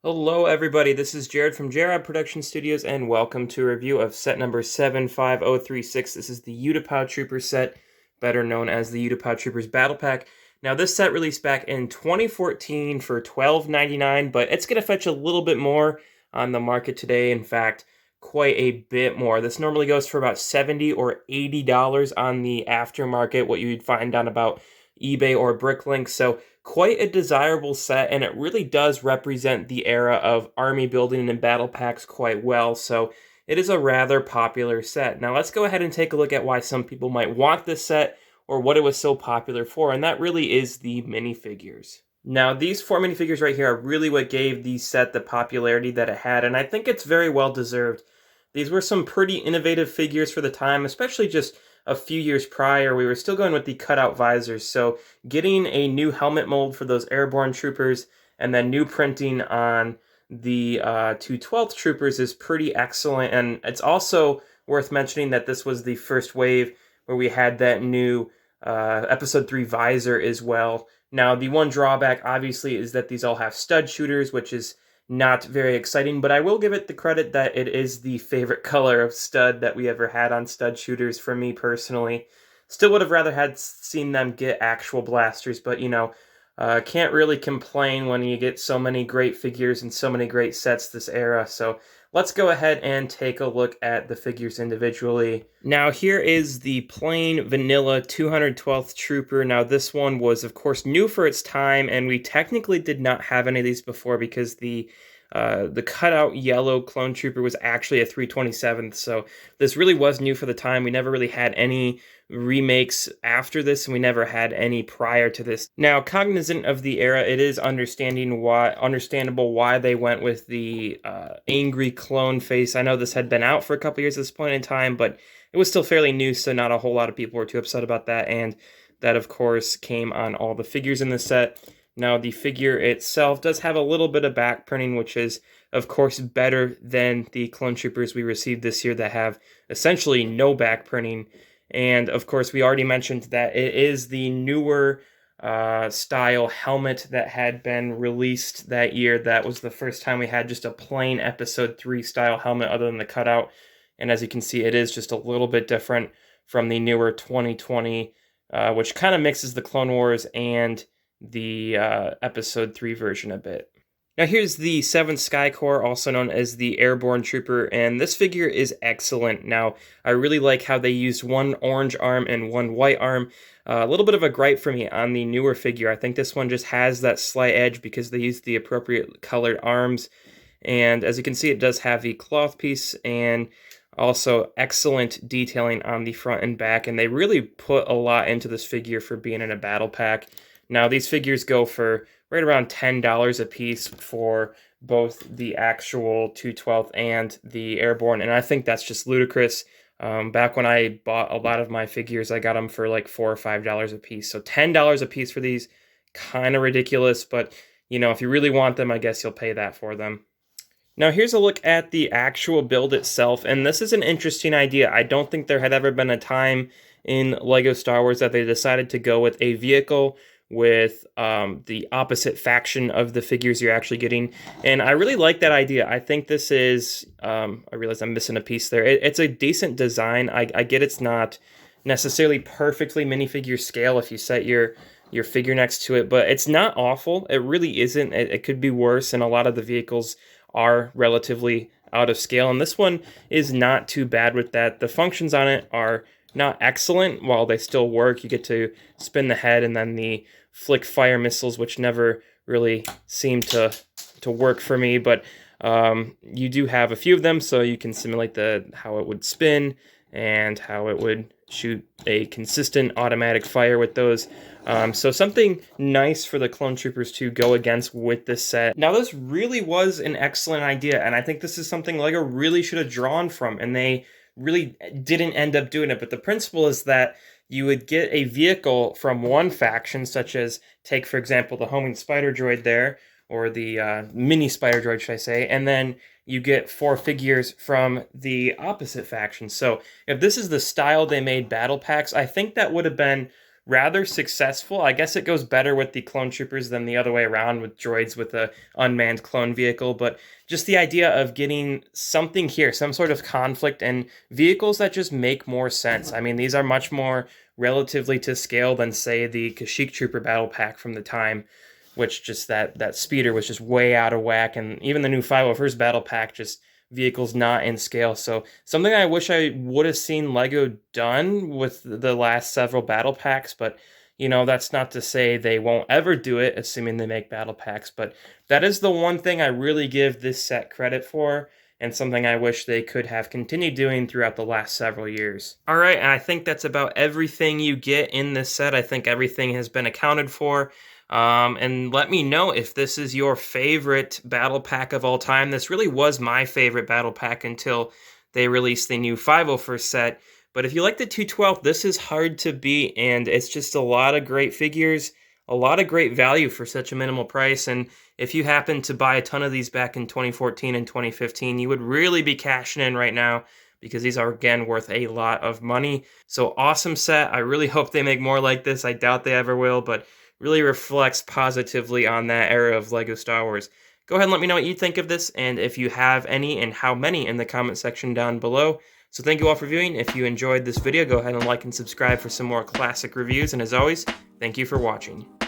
Hello everybody, this is Jared from Jared Production Studios and welcome to a review of set number 75036. This is the Utapau Troopers set, better known as the Utapau Troopers Battle Pack. Now this set released back in 2014 for $12.99, but it's going to fetch a little bit more on the market today. In fact, quite a bit more. This normally goes for about $70 or $80 on the aftermarket, what you'd find on about eBay or Bricklink. So quite a desirable set, and it really does represent the era of army building and battle packs quite well. So it is a rather popular set. Now let's go ahead and take a look at why some people might want this set or what it was so popular for, and that really is the minifigures. Now, these four minifigures right here are really what gave the set the popularity that it had, and I think it's very well deserved. These were some pretty innovative figures for the time, especially just a few years prior. We were still going with the cutout visors, so getting a new helmet mold for those Airborne Troopers and then new printing on the 212th Troopers is pretty excellent, and it's also worth mentioning that this was the first wave where we had that new Episode 3 visor as well. Now, the one drawback, obviously, is that these all have stud shooters, which is not very exciting, but I will give it the credit that it is the favorite color of stud that we ever had on stud shooters for me personally. Still would have rather had seen them get actual blasters, but can't really complain when you get so many great figures and so many great sets this era. So let's go ahead and take a look at the figures individually. Now here is the plain vanilla 212th Trooper. Now this one was of course new for its time, and we technically did not have any of these before because the cutout yellow clone trooper was actually a 327th, so this really was new for the time. We never really had any remakes after this, and we never had any prior to this. Now, cognizant of the era, it is understandable why they went with the angry clone face. I know this had been out for a couple years at this point in time, but it was still fairly new, so not a whole lot of people were too upset about that, and that, of course, came on all the figures in the set. Now, the figure itself does have a little bit of back printing, which is, of course, better than the clone troopers we received this year that have essentially no back printing. And, of course, we already mentioned that it is the newer style helmet that had been released that year. That was the first time we had just a plain Episode 3 style helmet other than the cutout. And as you can see, it is just a little bit different from the newer 2020, which kind of mixes the Clone Wars and the Episode 3 version a bit. Now here's the 7th Sky Corps, also known as the Airborne Trooper, and this figure is excellent. Now, I really like how they used one orange arm and one white arm. A little bit of a gripe for me on the newer figure. I think this one just has that slight edge because they used the appropriate colored arms. And as you can see, it does have the cloth piece and also excellent detailing on the front and back. And they really put a lot into this figure for being in a battle pack. Now, these figures go for right around $10 a piece for both the actual 212th and the Airborne, and I think that's just ludicrous. Back when I bought a lot of my figures, I got them for like $4 or $5 a piece. So $10 a piece for these, kind of ridiculous, but if you really want them, I guess you'll pay that for them. Now here's a look at the actual build itself, and this is an interesting idea. I don't think there had ever been a time in LEGO Star Wars that they decided to go with a vehicle with the opposite faction of the figures you're actually getting. And I really like that idea. I think this is, I realize I'm missing a piece there. It's a decent design. I get it's not necessarily perfectly minifigure scale if you set your figure next to it, but it's not awful. It really isn't. It could be worse, and a lot of the vehicles are relatively out of scale, and this one is not too bad with that. The functions on it are not excellent. While they still work, you get to spin the head and then the flick fire missiles, which never really seem to work for me, but you do have a few of them, so you can simulate how it would spin and how it would shoot a consistent automatic fire with those. So something nice for the Clone Troopers to go against with this set. Now, this really was an excellent idea, and I think this is something LEGO really should have drawn from, and they really didn't end up doing it. But the principle is that you would get a vehicle from one faction, such as, take for example the homing spider droid there, or the mini spider droid, should I say, and then you get 4 figures from the opposite faction. So if this is the style they made battle packs, I think that would have been rather successful. I guess it goes better with the clone troopers than the other way around with droids with a unmanned clone vehicle, but just the idea of getting something here, some sort of conflict and vehicles that just make more sense. I mean, these are much more relatively to scale than, say, the Kashyyyk Trooper battle pack from the time, which just that speeder was just way out of whack, and even the new 501st battle pack, just vehicles not in scale. So something I wish I would have seen Lego done with the last several battle packs, but that's not to say they won't ever do it, assuming they make battle packs. But that is the one thing I really give this set credit for, and something I wish they could have continued doing throughout the last several years. All right, and I think that's about everything you get in this set. I think everything has been accounted for. And let me know if this is your favorite battle pack of all time. This really was my favorite battle pack until they released the new 501st set. But if you like the 212th, this is hard to beat, and it's just a lot of great figures, a lot of great value for such a minimal price. And if you happen to buy a ton of these back in 2014 and 2015, you would really be cashing in right now, because these are, again, worth a lot of money. So awesome set. I really hope they make more like this. I doubt they ever will, but really reflects positively on that era of LEGO Star Wars. Go ahead and let me know what you think of this, and if you have any and how many, in the comment section down below. So thank you all for viewing. If you enjoyed this video, go ahead and like and subscribe for some more classic reviews, and as always, thank you for watching.